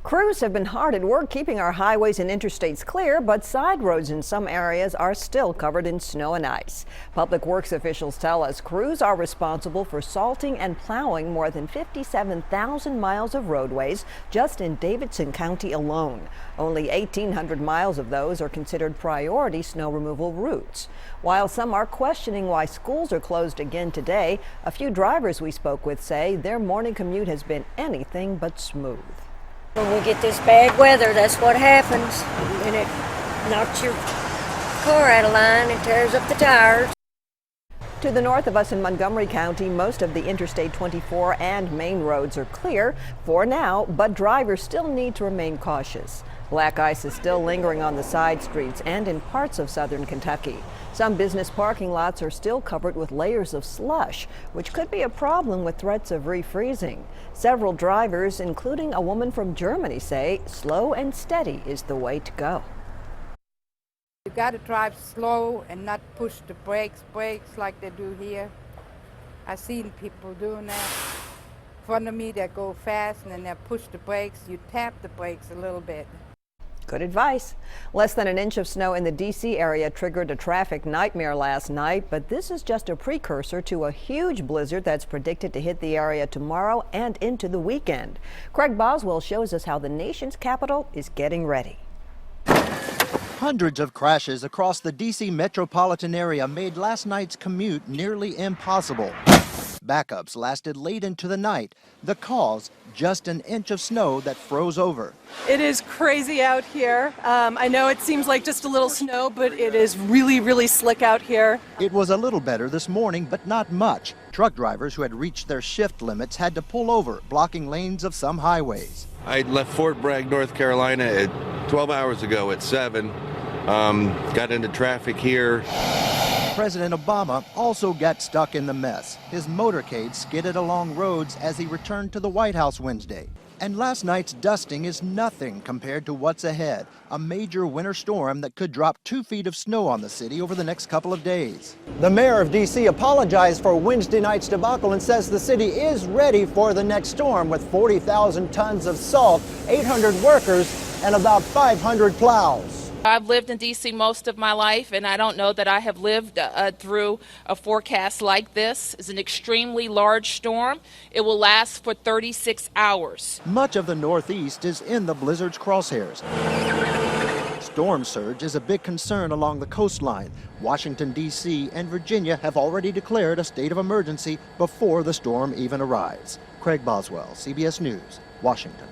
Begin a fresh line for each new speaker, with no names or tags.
Crews have been hard at work keeping our highways and interstates clear, but side roads in some areas are still covered in snow and ice. Public Works officials tell us crews are responsible for salting and plowing more than 57,000 miles of roadways just in Davidson County alone. Only 1,800 miles of those are considered priority snow removal routes. While some are questioning why schools are closed again today, a few drivers we spoke with say their morning commute has been anything but smooth.
When we get this bad weather, that's what happens. And it knocks your car out of line and tears up the tires.
To the north of us in Montgomery County, most of the Interstate 24 and main roads are clear for now, but drivers still need to remain cautious. Black ice is still lingering on the side streets and in parts of southern Kentucky. Some business parking lots are still covered with layers of slush, which could be a problem with threats of refreezing. Several drivers, including a woman from Germany, say slow and steady is the way to go.
You got to drive slow and not push the brakes like they do here. I've seen people doing that. In front of me, they go fast and then they push the brakes. You tap the brakes a little bit.
Good advice. Less than an inch of snow in the D.C. area triggered a traffic nightmare last night, but this is just a precursor to a huge blizzard that's predicted to hit the area tomorrow and into the weekend. Craig Boswell shows us how the nation's capital is getting ready.
Hundreds of crashes across the D.C. metropolitan area made last night's commute nearly impossible. Backups lasted late into the night. The cause, just an inch of snow that froze over.
It is crazy out here. I know it seems like just a little snow, but it is really, really slick out here.
It was a little better this morning, but not much. Truck drivers who had reached their shift limits had to pull over, blocking lanes of some highways.
I left Fort Bragg, North Carolina at 12 hours ago at 7. Got into traffic here.
President Obama also got stuck in the mess. His motorcade skidded along roads as he returned to the White House Wednesday. And last night's dusting is nothing compared to what's ahead. A major winter storm that could drop 2 feet of snow on the city over the next couple of days. The mayor of D.C. apologized for Wednesday night's debacle and says the city is ready for the next storm with 40,000 tons of salt, 800 workers, and about 500 plows.
I've lived in D.C. most of my life, and I don't know that I have lived through a forecast like this. It's an extremely large storm. It will last for 36 hours.
Much of the Northeast is in the blizzard's crosshairs. Storm surge is a big concern along the coastline. Washington, D.C. and Virginia have already declared a state of emergency before the storm even arrives. Craig Boswell, CBS News, Washington.